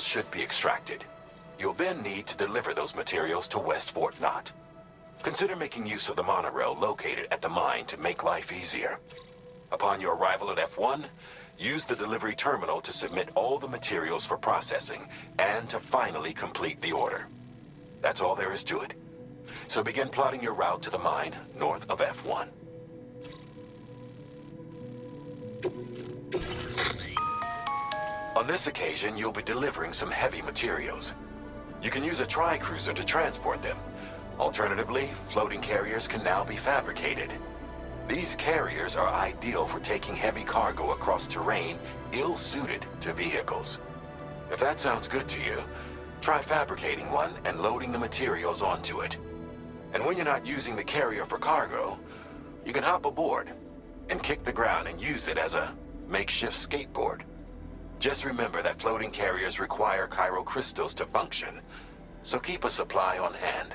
should be extracted. You'll then need to deliver those materials to West Fort Knot. Consider making use of the monorail located at the mine to make life easier. Upon your arrival at F1, use the delivery terminal to submit all the materials for processing and to finally complete the order. That's all there is to it. So begin plotting your route to the mine north of F1. On this occasion, you'll be delivering some heavy materials. You can use a tri-cruiser to transport them. Alternatively, floating carriers can now be fabricated. These carriers are ideal for taking heavy cargo across terrain ill-suited to vehicles. If that sounds good to you, try fabricating one and loading the materials onto it. And when you're not using the carrier for cargo, you can hop aboard and kick the ground and use it as a makeshift skateboard. Just remember that floating carriers require chiral crystals to function, so keep a supply on hand.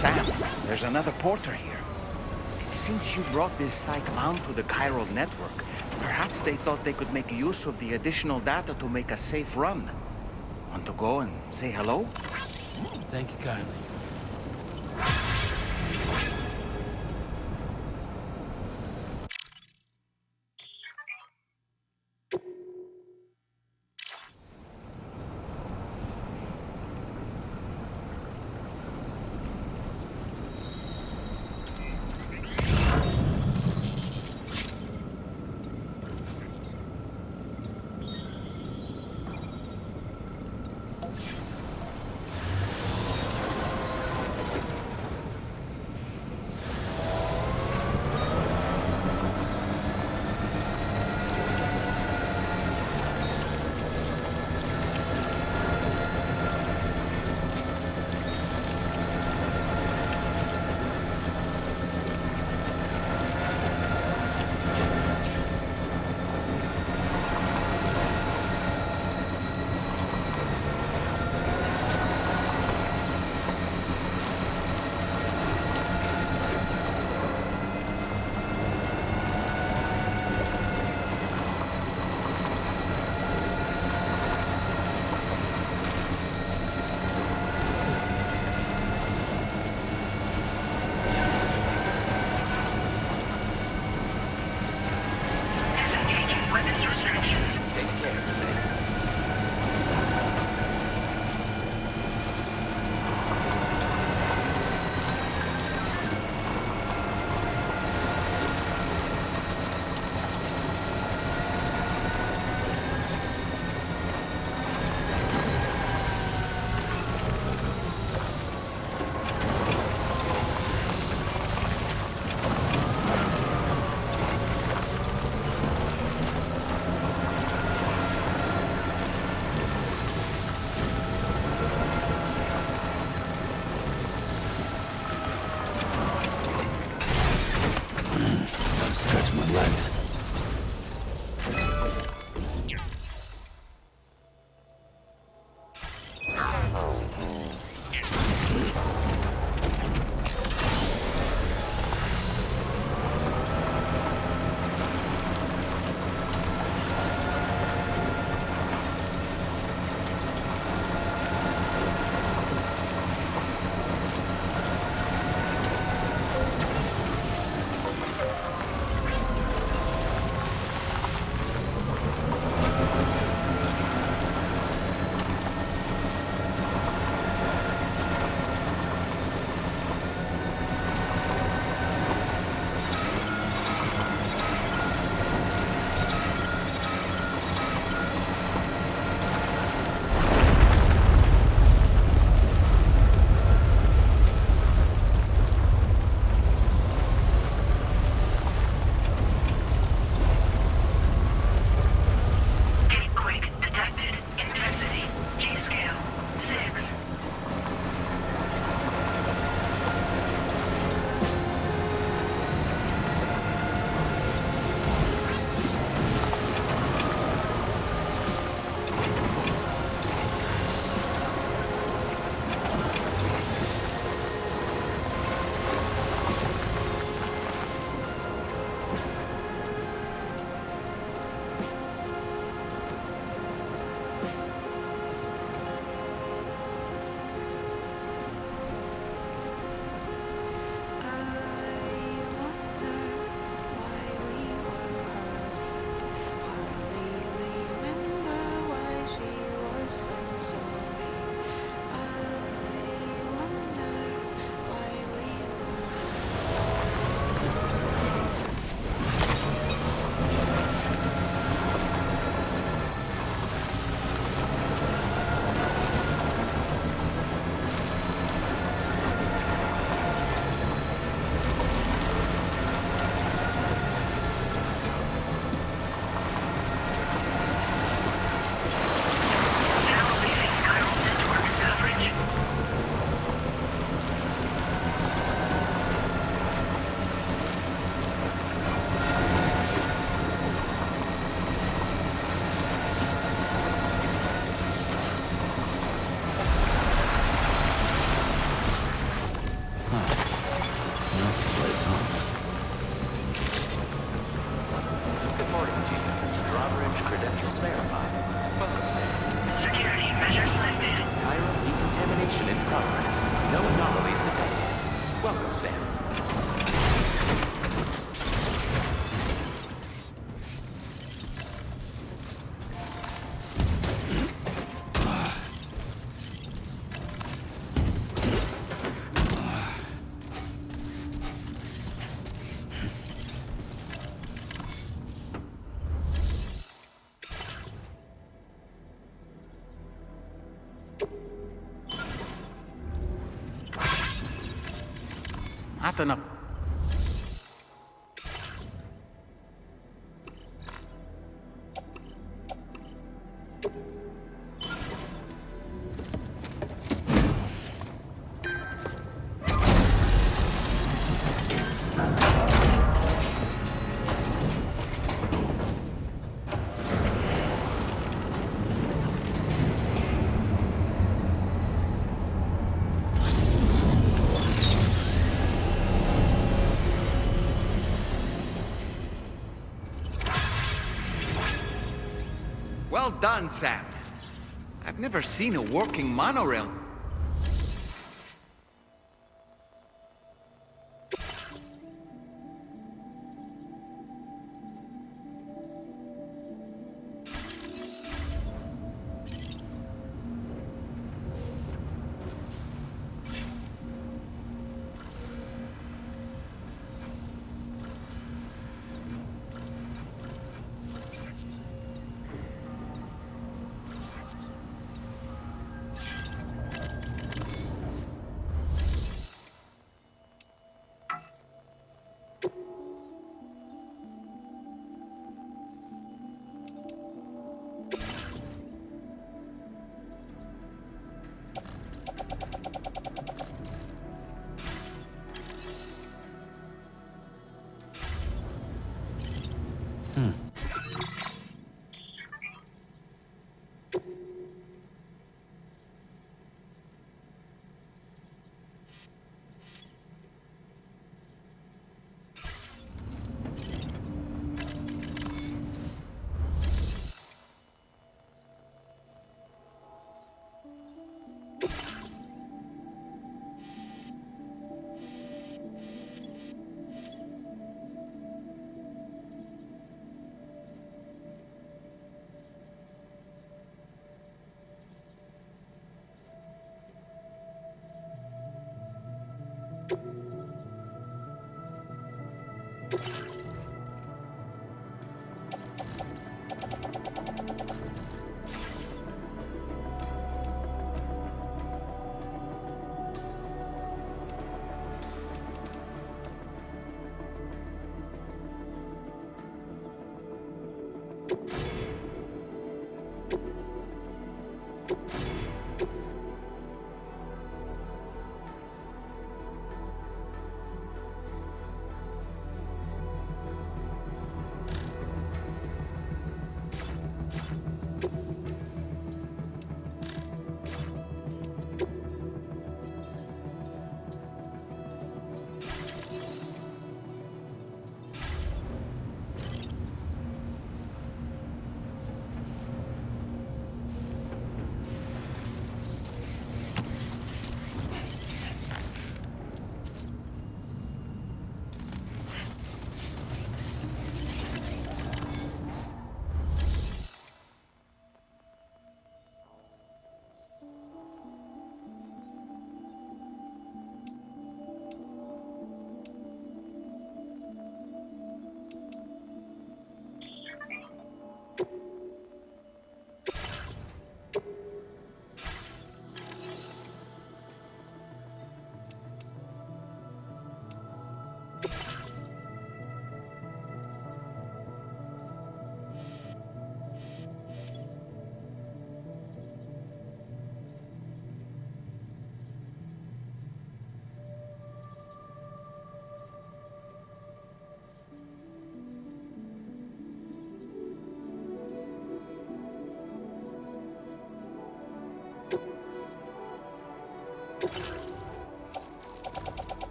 Sam, there's another porter here. Since you brought this site onto the chiral network, perhaps they thought they could make use of the additional data to make a safe run. Want to go and say hello? Thank you kindly. Coverage credentials verified. Welcome, Sam. Security measures lifted. Chiral decontamination in progress. No anomalies detected. Welcome, Sam. Not enough. Well done, Sam. I've never seen a working monorail.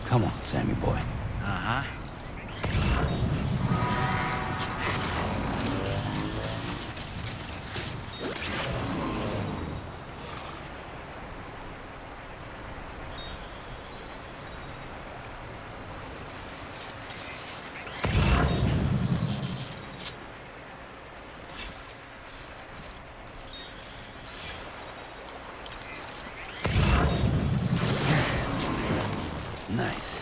Come on, Sammy boy. Uh-huh. Nice.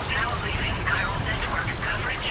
Now leaving chiral network coverage.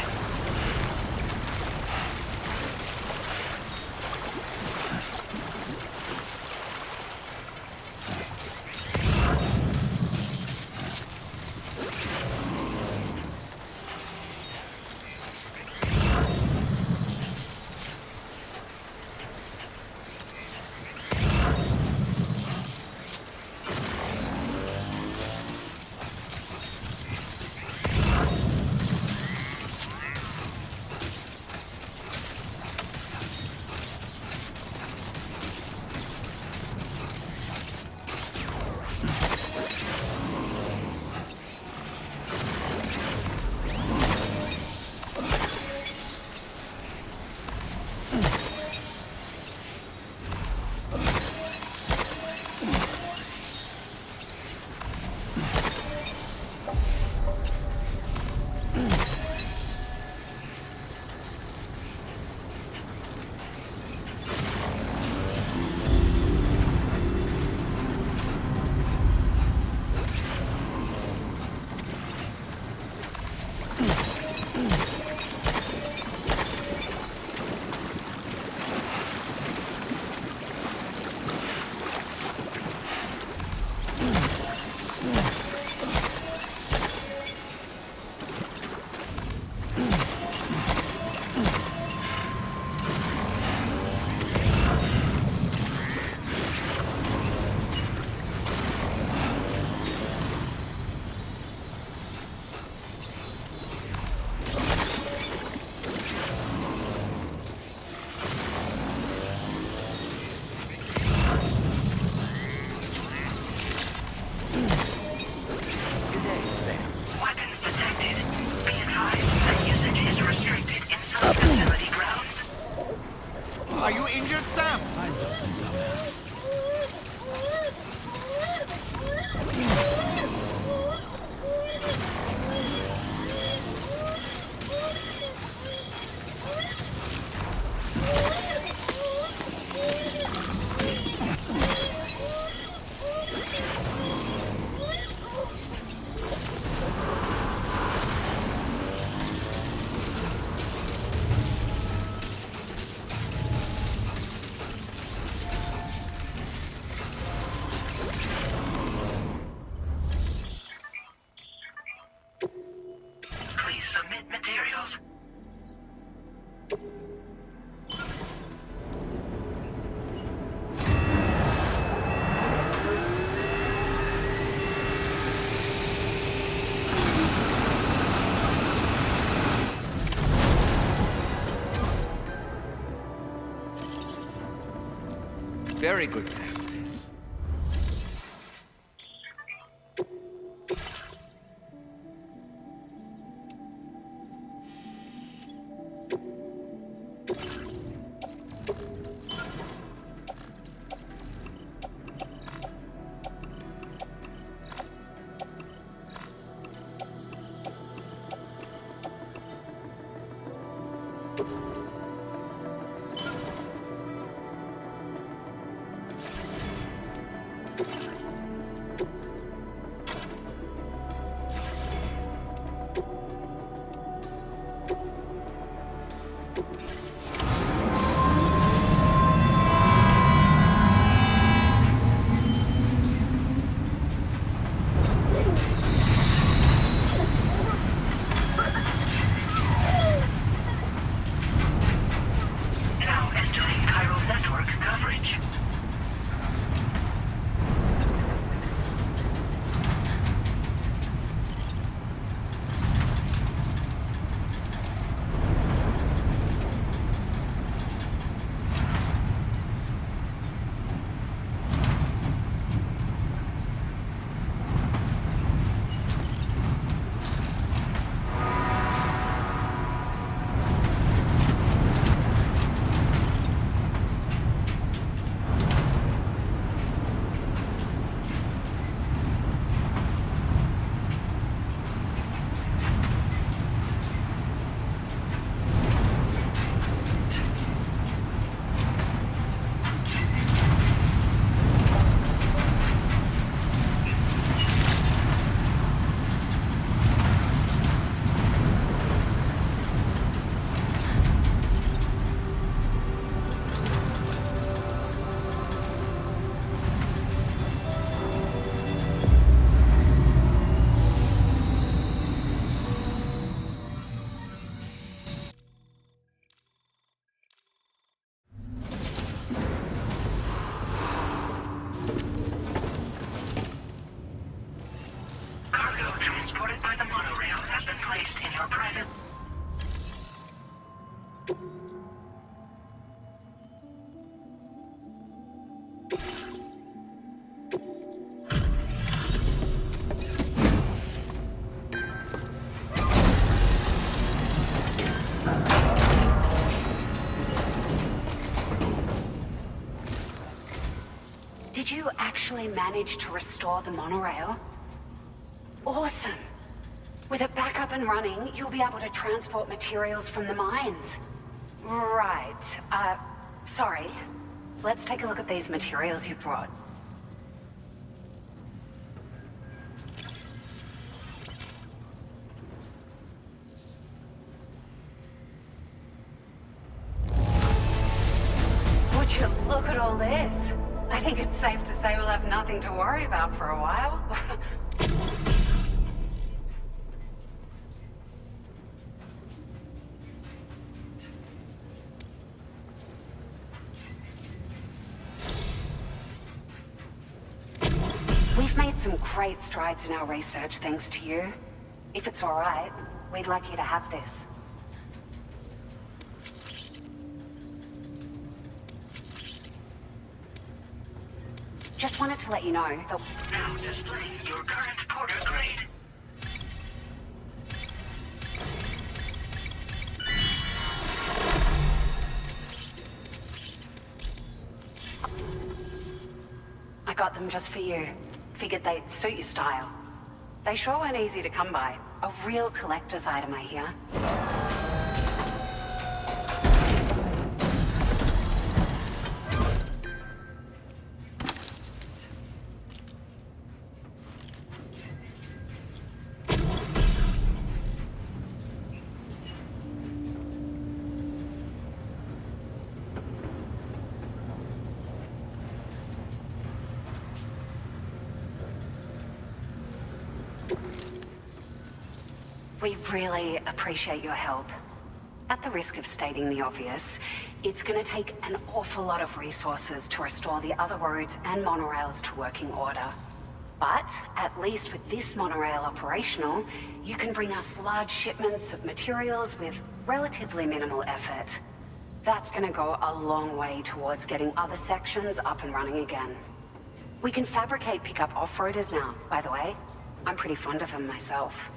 Weapons detected. Be advised that usage is restricted inside facility grounds. Are you injured, Sam? Eyes open, dumbass. Please submit materials. Very good, Sam. Now entering chiral network coverage. actually managed to restore the monorail. Awesome. With it back up and running, you'll be able to transport materials from the mines. Right. Sorry. Let's take a look at these materials you brought. Would you look at all this? I think it's safe to say we'll have nothing to worry about for a while. We've made some great strides in our research thanks to you. If it's all right, we'd like you to have this. Just wanted to let you know that... Now displaying your current porter grade. I got them just for you. Figured they'd suit your style. They sure weren't easy to come by. A real collector's item, I hear. We really appreciate your help. At the risk of stating the obvious, it's gonna take an awful lot of resources to restore the other roads and monorails to working order. But at least with this monorail operational, you can bring us large shipments of materials with relatively minimal effort. That's gonna go a long way towards getting other sections up and running again. We can fabricate pickup off-roaders now, by the way. I'm pretty fond of them myself.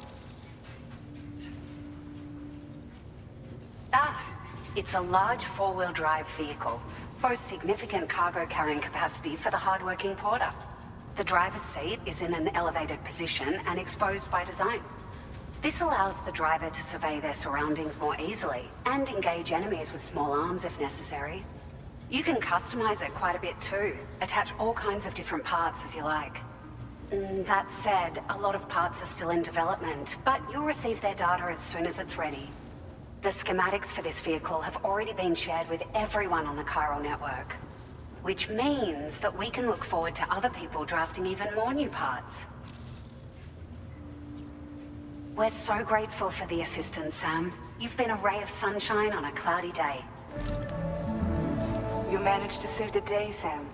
It's a large four-wheel drive vehicle, boasts significant cargo carrying capacity for the hard-working porter. The driver's seat is in an elevated position and exposed by design. This allows the driver to survey their surroundings more easily and engage enemies with small arms if necessary. You can customize it quite a bit too, attach all kinds of different parts as you like. That said, a lot of parts are still in development, but you'll receive their data as soon as it's ready. The schematics for this vehicle have already been shared with everyone on the Chiral network, which means that we can look forward to other people drafting even more new parts. We're so grateful for the assistance, Sam. You've been a ray of sunshine on a cloudy day. You managed to save the day, Sam.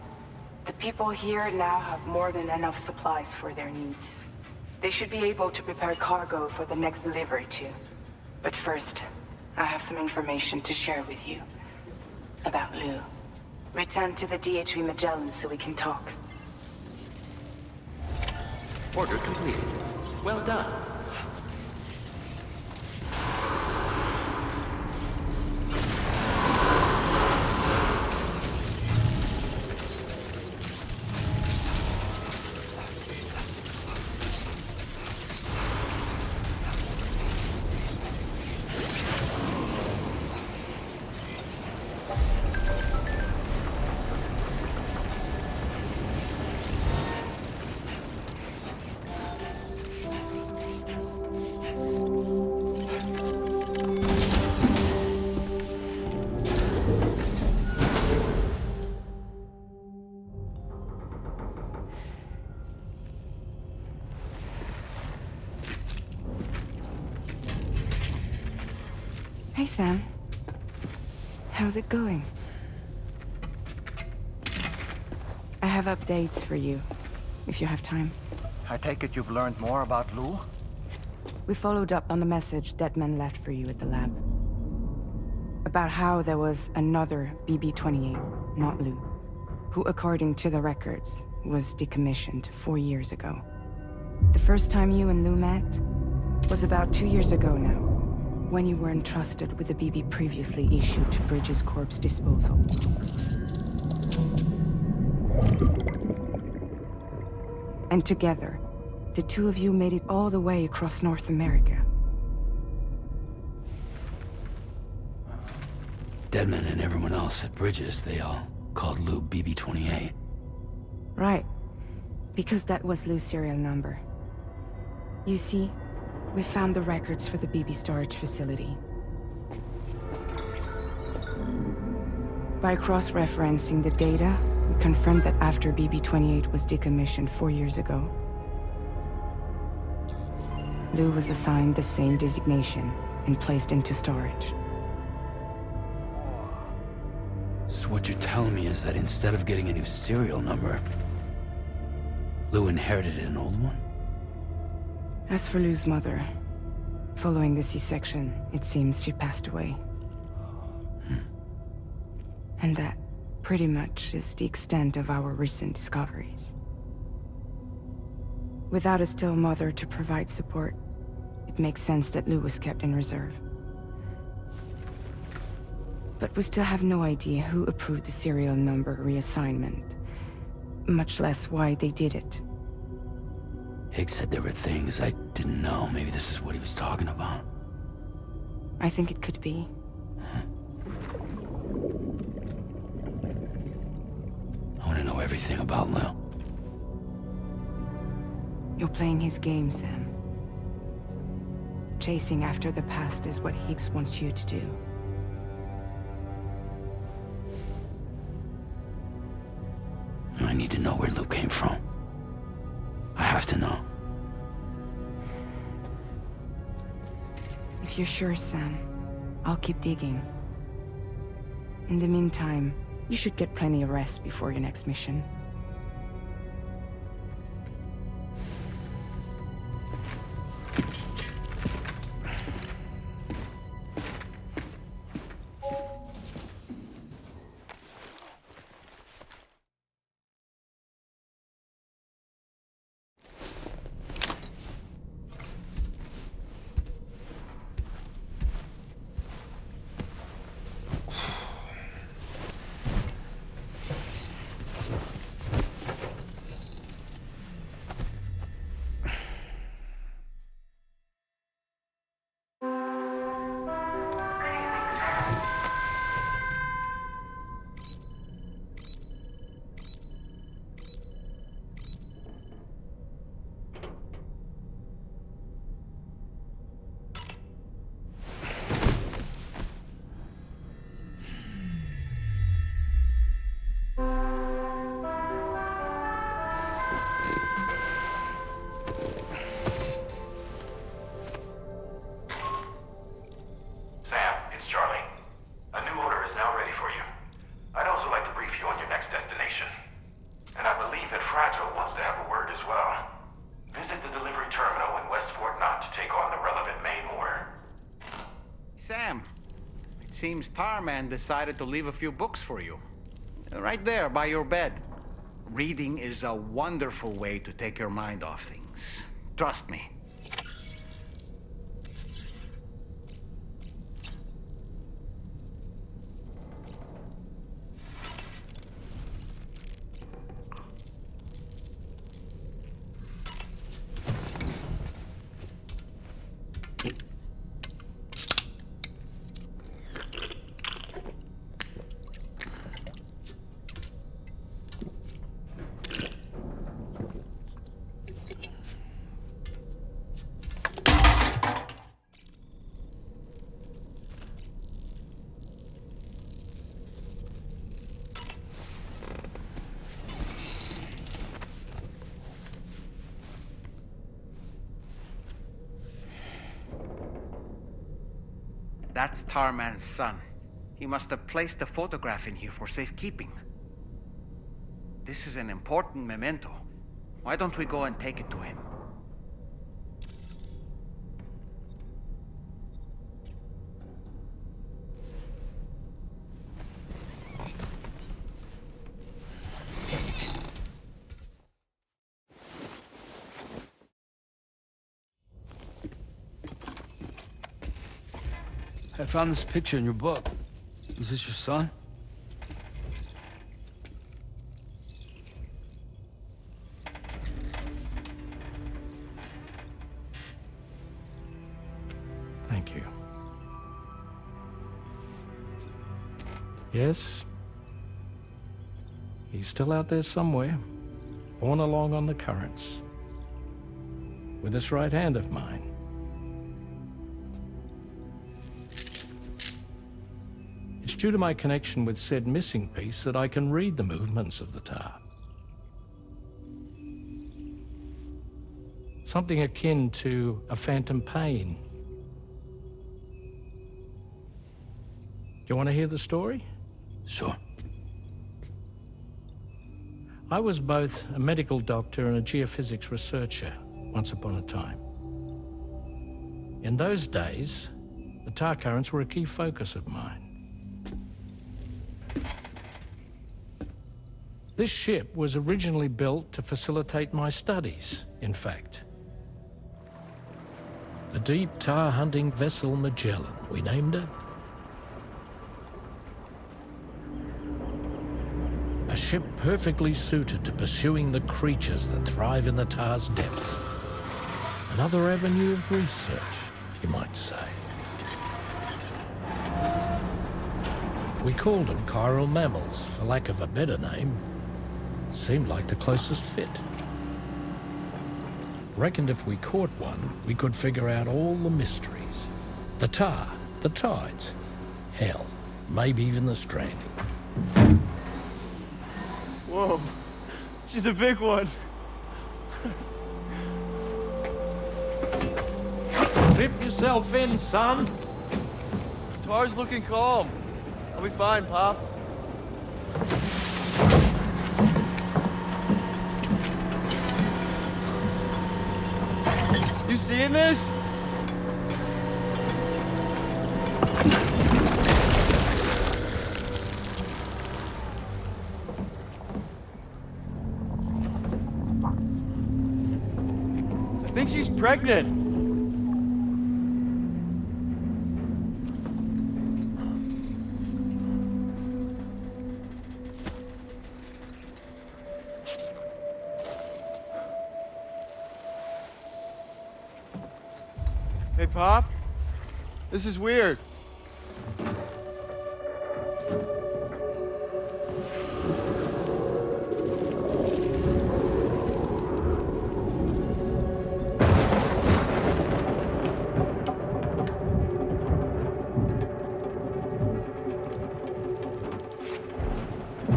The people here now have more than enough supplies for their needs. They should be able to prepare cargo for the next delivery too. But first, I have some information to share with you. About Lou. Return to the DHV Magellan so we can talk. Order completed. Well done. Hey, Sam. How's it going? I have updates for you, if you have time. I take it you've learned more about Lou? We followed up on the message Deadman left for you at the lab. About how there was another BB-28, not Lou, who, according to the records, was decommissioned 4 years ago. The first time you and Lou met was about 2 years ago now, when you were entrusted with a BB previously issued to Bridges Corp's disposal. And together, the two of you made it all the way across North America. Deadman and everyone else at Bridges, they all called Lou BB-28. Right. Because that was Lou's serial number. You see, we found the records for the BB storage facility. By cross-referencing the data, we confirmed that after BB-28 was decommissioned 4 years ago, Lou was assigned the same designation and placed into storage. So what you're telling me is that instead of getting a new serial number, Lou inherited an old one? As for Lou's mother, following the C-section, it seems she passed away. And that, pretty much, is the extent of our recent discoveries. Without a still mother to provide support, it makes sense that Lou was kept in reserve. But we still have no idea who approved the serial number reassignment, much less why they did it. Higgs said there were things I didn't know. Maybe this is what he was talking about. I think it could be. I want to know everything about Lou. You're playing his game, Sam. Chasing after the past is what Higgs wants you to do. I need to know where Lou came from. I have to know. If you're sure, Sam, I'll keep digging. In the meantime, you should get plenty of rest before your next mission. Sam, it's Charlie. A new order is now ready for you. I'd also like to brief you on your next destination. And I believe that Fragile wants to have a word as well. Visit the delivery terminal in West Fort Knott to take on the relevant main order. Sam, it seems Tarman decided to leave a few books for you. Right there, by your bed. Reading is a wonderful way to take your mind off things. Trust me. That's Tarman's son. He must have placed a photograph in here for safekeeping. This is an important memento. Why don't we go and take it to him? I found this picture in your book. Is this your son? Thank you. Yes, he's still out there somewhere, borne along on the currents, with this right hand of mine. It's due to my connection with said missing piece that I can read the movements of the tar. Something akin to a phantom pain. Do you want to hear the story? Sure. I was both a medical doctor and a geophysics researcher once upon a time. In those days, the tar currents were a key focus of mine. This ship was originally built to facilitate my studies, in fact. The deep tar hunting vessel Magellan, we named it. A ship perfectly suited to pursuing the creatures that thrive in the tar's depths. Another avenue of research, you might say. We called them chiral mammals, for lack of a better name. Seemed like the closest fit. Reckoned if we caught one, we could figure out all the mysteries. The tar, the tides, hell, maybe even the stranding. Whoa, she's a big one. Dip yourself in, son. Tar's looking calm. I'll be fine, Pop. You seeing this? I think she's pregnant. Hey, Pop. This is weird.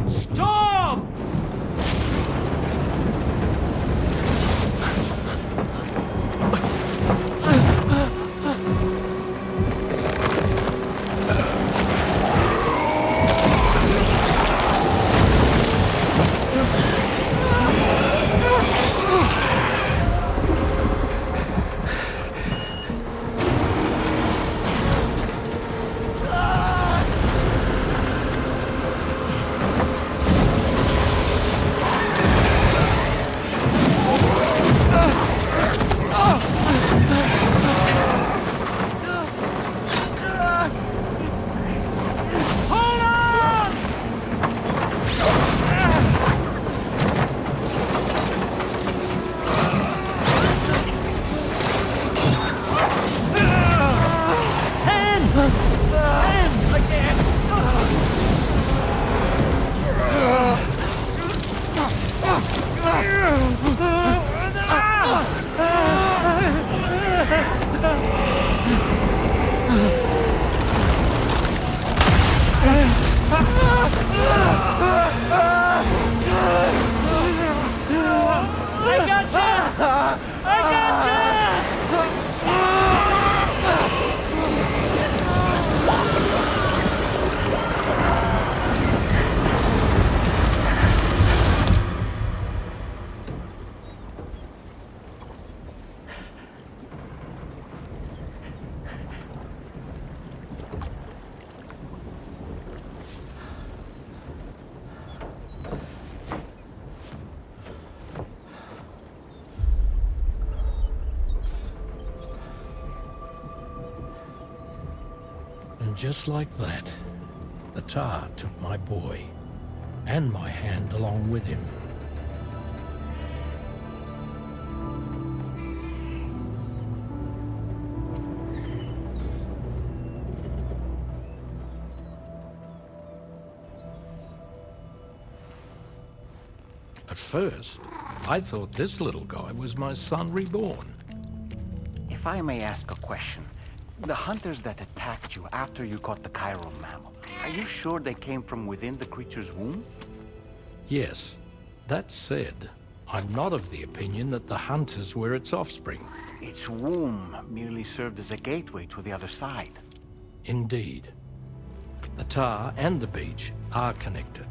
Storm! And just like that, the tar took my boy, and my hand along with him. At first, I thought this little guy was my son reborn. If I may ask a question, the hunters that attacked you after you caught the chiral mammal, are you sure they came from within the creature's womb? Yes. That said, I'm not of the opinion that the hunters were its offspring. Its womb merely served as a gateway to the other side. Indeed. The tar and the beach are connected.